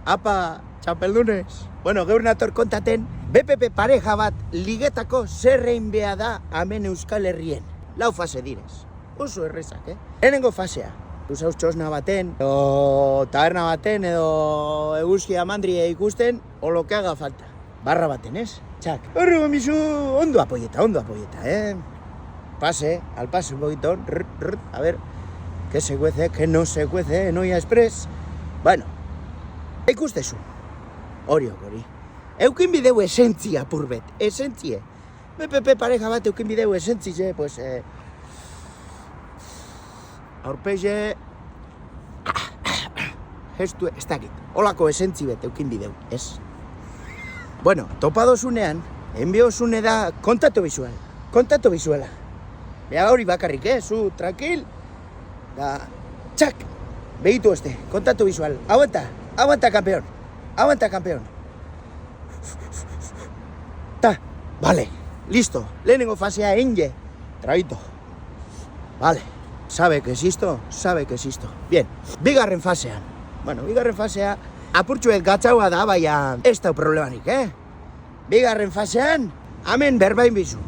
Apa, txapeldunes. Bueno, geur nator kontaten, BPP pareja bat ligetako zerrein beha da hemen Euskal Herrien. Lau fase direz. Oso errezak, Lehenengo fasea. Usauz txosna baten, edo taberna baten, edo eguzkia mandria ikusten, o lo que haga falta. Barra baten, ez? Txak. Horre gomizu, ondo apoyeta, Pase, al pase un poquito, a ver, que se cuece, que no se cuece, Noia Express. Bueno, ikustezu, hori. Eukin bideu esentzia purbet, esentzie. BPP pareja bat eukin bideu esentzie, pues, aurpeize, gestu, ez dakit, holako esentzi bet eukin bideu, ez? Bueno, topadozunean, enbiozune da kontatu bizuela. Bea hori bakarrik, zu, tranquil, da, txak, behitu este, kontatu bizual, aguanta campeón. Ta, vale, listo, lehenengo fasea enge, trabito, vale, sabe que existo. Bien, bigarren fasea, apurtxuet gatzaua da, baina ez da problemanik, Bigarren fasean, hemen berbain bizu,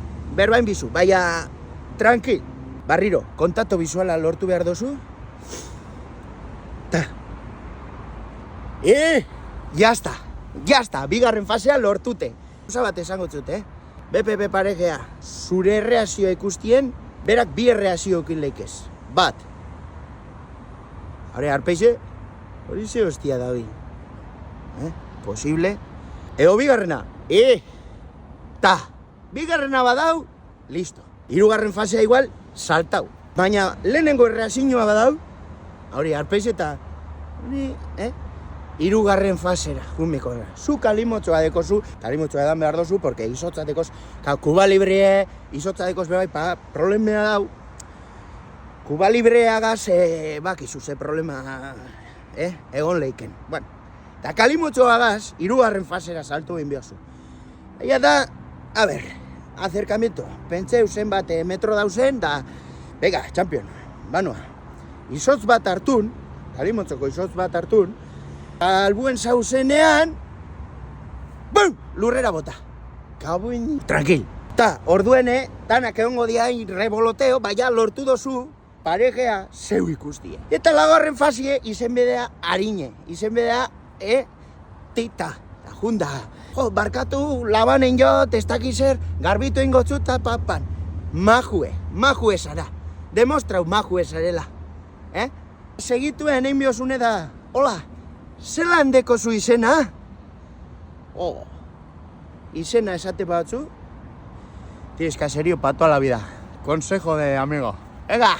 baina tranquil, barriro, kontatu bizuala lortu behar dozu. Ta. Jazta, bigarren fasea lortute. Usa bat esango zut, BPP paregea, zure erreazioa ikustien, berak bi erreazio ekin leikez. Bat. Hore, arpeize, hori ze hostia da bin. Posible. Ego bigarrena. Bigarrena badau, listo. Hirugarren fasea igual, saltau. Baina lehenengo erreazioa badau, hori, arpeize eta, hirugarren fasera, jumiko gara. Zu kalimotxoa dekozu, kalimotxoa edan behar dozu, porque izotza dekoz, Kuba Libre, izotza dekoz bebai, problemea dau. Kuba Libreagaz, bakizu ze problema, egon leiken. Bueno, eta kalimotxoa gaz, hirugarren fasera saltu egin behar zu. Ella da, a ver, acercamiento, pentseu zenbat metro dauzen, da, venga, champion, banua. Izotz bat hartun, kalimotxoko izotz bat hartun, albuen zauzenean, bum, lurrera bota. Kabuin, tranquil. Ta, orduene, danak egongo diain reboloteo, baina lortu dozu, paregea zeu ikustie. Eta lagarren fasie, izen bedea harine, izen bedea, tita, junda. Jo, barkatu, labanen jot, ez dakizer, garbitu ingotzu eta papan. Majue zara. Demostrau majue zarela. Segituen egin biozune da, hola, zelan dekozu izena? Izena esate batzu? Tienes que serio pa toda la vida. Consejo de amigo. Venga!